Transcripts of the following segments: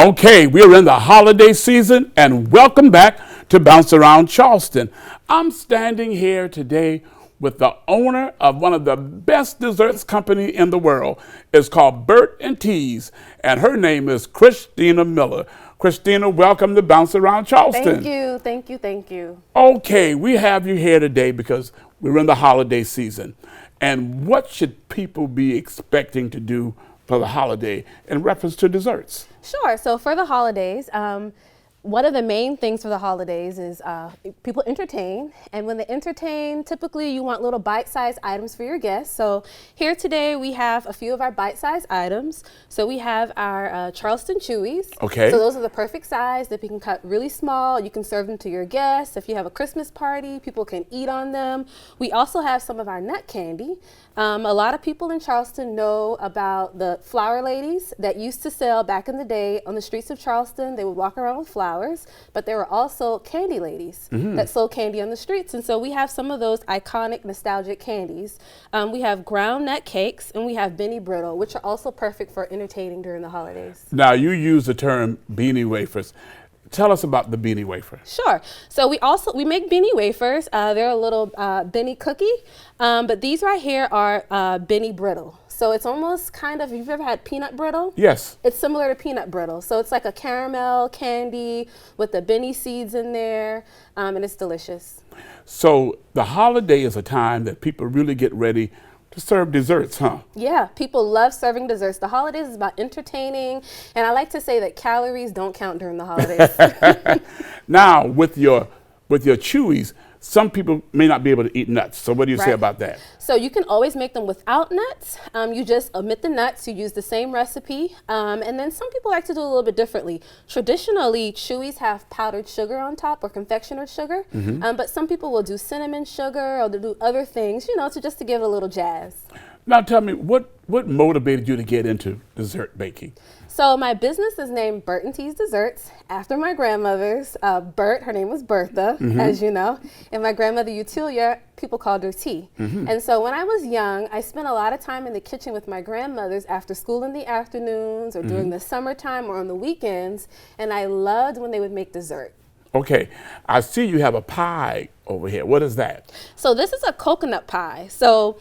Okay, we're in the holiday season, and welcome back to Bounce Around Charleston. I'm standing here today with the owner of one of the best desserts company in the world. It's called Bert and Teas, and her name is Christina Miller. Christina, welcome to Bounce Around Charleston. Thank you. Okay, we have you here today because we're in the holiday season. And what should people be expecting to do for the holiday in reference to desserts? Sure. So for the holidays, one of the main things for the holidays is people entertain. And when they entertain, typically you want little bite-sized items for your guests. So here today we have a few of our bite-sized items. So we have our Charleston Chewies. Okay. So those are the perfect size that you can cut really small. You can serve them to your guests. If you have a Christmas party, people can eat on them. We also have some of our nut candy. A lot of people in Charleston know about the flower ladies that used to sell back in the day on the streets of Charleston. They would walk around with flowers, but there were also candy ladies that sold candy on the streets. And so we have some of those iconic nostalgic candies. We have ground nut cakes, and we have Benny Brittle, which are also perfect for entertaining during the holidays. Now, you use the term beanie wafers. Tell us about the beanie wafer. Sure. So we make beanie wafers. They're a little Benny cookie, but these right here are Benny Brittle. So it's almost kind of, you've ever had peanut brittle? Yes. It's similar to peanut brittle. So it's like a caramel candy with the Benny seeds in there, and it's delicious. So the holiday is a time that people really get ready to serve desserts, huh? Yeah, people love serving desserts. The holidays is about entertaining, and I like to say that calories don't count during the holidays. Now, with your Chewies, some people may not be able to eat nuts. So what do you say about that? So you can always make them without nuts. You just omit the nuts. You use the same recipe. And then some people like to do a little bit differently. Traditionally, Chewies have powdered sugar on top or confectioner's sugar. But some people will do cinnamon sugar or they'll do other things, just to give it a little jazz. Now tell me, what motivated you to get into dessert baking? So my business is named Bert and Teas Desserts after my grandmother's. Bert, her name was Bertha, as you know, and my grandmother Utilia, people called her T. And so when I was young, I spent a lot of time in the kitchen with my grandmothers after school in the afternoons or during the summertime or on the weekends, and I loved when they would make dessert. Okay, I see you have a pie over here. What is that? So this is a coconut pie. So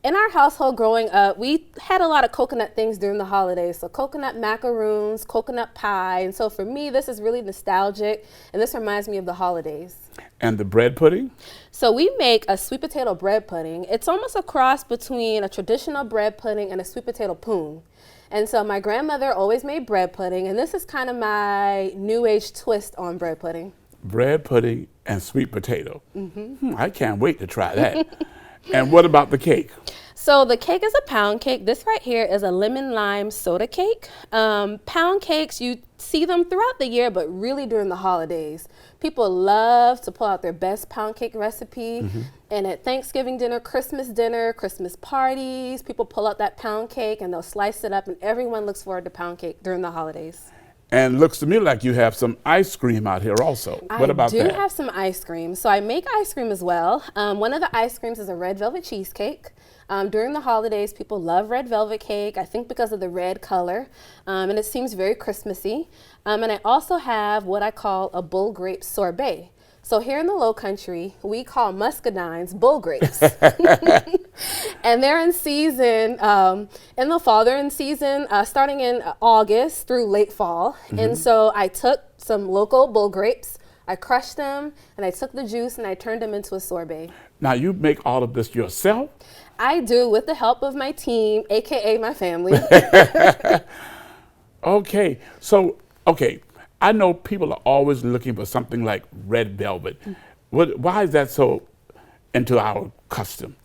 in our household growing up, we had a lot of coconut things during the holidays. So coconut macaroons, coconut pie. And so for me, this is really nostalgic. And this reminds me of the holidays. And the bread pudding? So we make a sweet potato bread pudding. It's almost a cross between a traditional bread pudding and a sweet potato poon. And so my grandmother always made bread pudding. And this is kind of my new age twist on bread pudding. Bread pudding and sweet potato. I can't wait to try that. And what about the cake? So the cake is a pound cake. This right here is a lemon lime soda cake. Pound cakes, you see them throughout the year, but really during the holidays. People love to pull out their best pound cake recipe. And at Thanksgiving dinner, Christmas parties, people pull out that pound cake and they'll slice it up, and everyone looks forward to pound cake during the holidays. And looks to me like you have some ice cream out here also. What about that? I do have some ice cream. So I make ice cream as well. One of the ice creams is a red velvet cheesecake. During the holidays, people love red velvet cake, I think because of the red color, and it seems very Christmassy. And I also have what I call a bull grape sorbet. So here in the Low Country, we call muscadines bull grapes. And they're in season, in the fall, they're in season starting in August through late fall. And so I took some local bull grapes, I crushed them, and I took the juice and I turned them into a sorbet. Now you make all of this yourself? I do, with the help of my team, AKA my family. Okay, so, I know people are always looking for something like red velvet. Why is that so into our custom?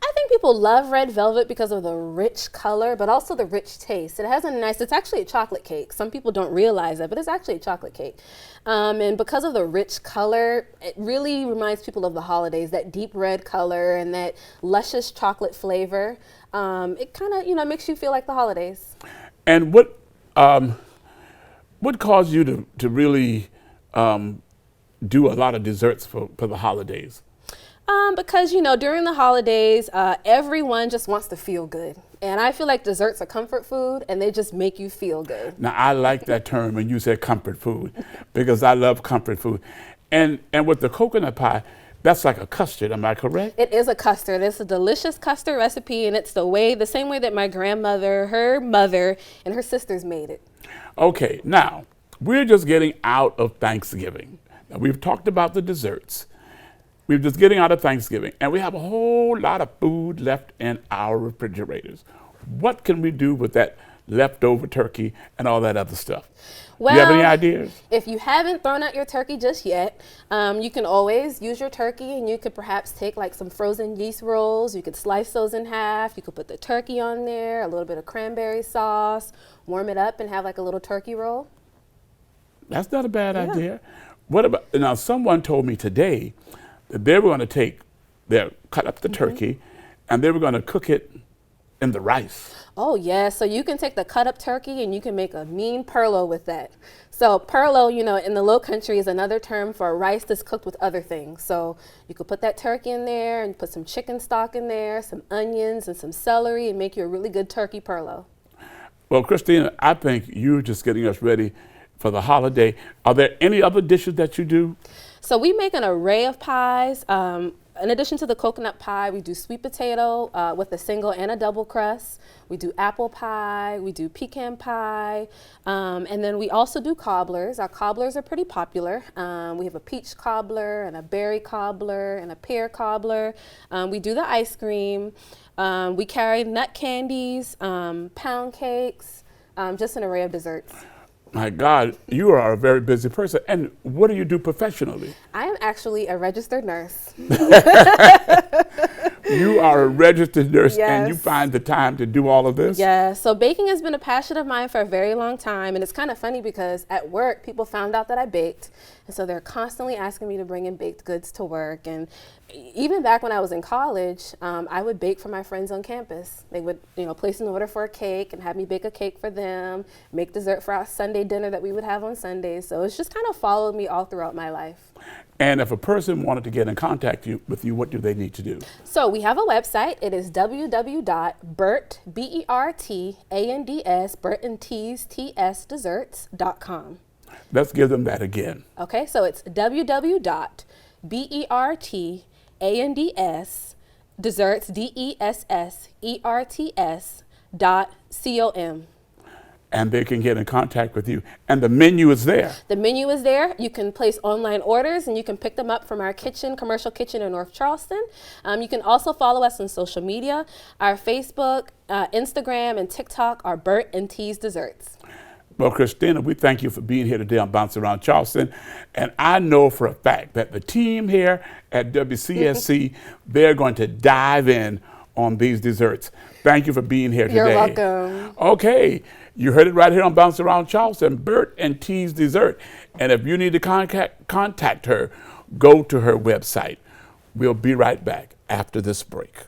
I think people love red velvet because of the rich color, but also the rich taste. It has it's actually a chocolate cake. Some people don't realize that, but it's actually a chocolate cake. And because of the rich color, it really reminds people of the holidays, that deep red color and that luscious chocolate flavor. It kind of, makes you feel like the holidays. And what caused you to really do a lot of desserts for the holidays? Because, during the holidays, everyone just wants to feel good. And I feel like desserts are comfort food, and they just make you feel good. Now, I like that term when you said comfort food, because I love comfort food. And with the coconut pie, that's like a custard, am I correct? It is a custard. It's a delicious custard recipe, and it's the same way that my grandmother, her mother, and her sisters made it. Okay, now, we're just getting out of Thanksgiving. Now, we've talked about the desserts. We're just getting out of Thanksgiving, and we have a whole lot of food left in our refrigerators. What can we do with that leftover turkey and all that other stuff? Well, Do you have any ideas? if you haven't thrown out your turkey just yet, you can always use your turkey, and you could perhaps take like some frozen yeast rolls. You could slice those in half. You could put the turkey on there, a little bit of cranberry sauce, warm it up, and have like a little turkey roll. That's not a bad idea. What about, now someone told me today that they were going to cut up the turkey, and they were going to cook it in the rice. Oh yeah, so you can take the cut up turkey and you can make a mean perlo with that. So perlo, in the Low Country is another term for rice that's cooked with other things. So you could put that turkey in there and put some chicken stock in there, some onions and some celery, and make you a really good turkey perlo. Well, Christina, I think you're just getting us ready for the holiday. Are there any other dishes that you do? So we make an array of pies. In addition to the coconut pie, we do sweet potato with a single and a double crust. We do apple pie, we do pecan pie, and then we also do cobblers. Our cobblers are pretty popular. We have a peach cobbler and a berry cobbler and a pear cobbler. We do the ice cream. We carry nut candies, pound cakes, just an array of desserts. My God, you are a very busy person. And what do you do professionally? I am actually a registered nurse. You are a registered nurse, Yes. and you find the time to do all of this? Yeah, so baking has been a passion of mine for a very long time, and it's kind of funny because at work, people found out that I baked, and so they're constantly asking me to bring in baked goods to work. And even back when I was in college, I would bake for my friends on campus. They would, place an order for a cake and have me bake a cake for them, make dessert for our Sunday dinner that we would have on Sundays. So it's just kind of followed me all throughout my life. And if a person wanted to get in contact with you, what do they need to do? So we have a website. It is www.bert, BERTANDS, BertandTsDesserts.com. Let's give them that again. Okay, so it's www.BERTANDS, desserts, DESSERTS.com. And they can get in contact with you. And the menu is there. The menu is there. You can place online orders, and you can pick them up from our commercial kitchen in North Charleston. You can also follow us on social media. Our Facebook, Instagram, and TikTok are Bert and T's Desserts. Well, Christina, we thank you for being here today on Bounce Around Charleston. And I know for a fact that the team here at WCSC, they're going to dive in on these desserts. Thank you for being here today. You're welcome. Okay, you heard it right here on Bounce Around Charleston, Bert and T's Dessert. And if you need to contact her, go to her website. We'll be right back after this break.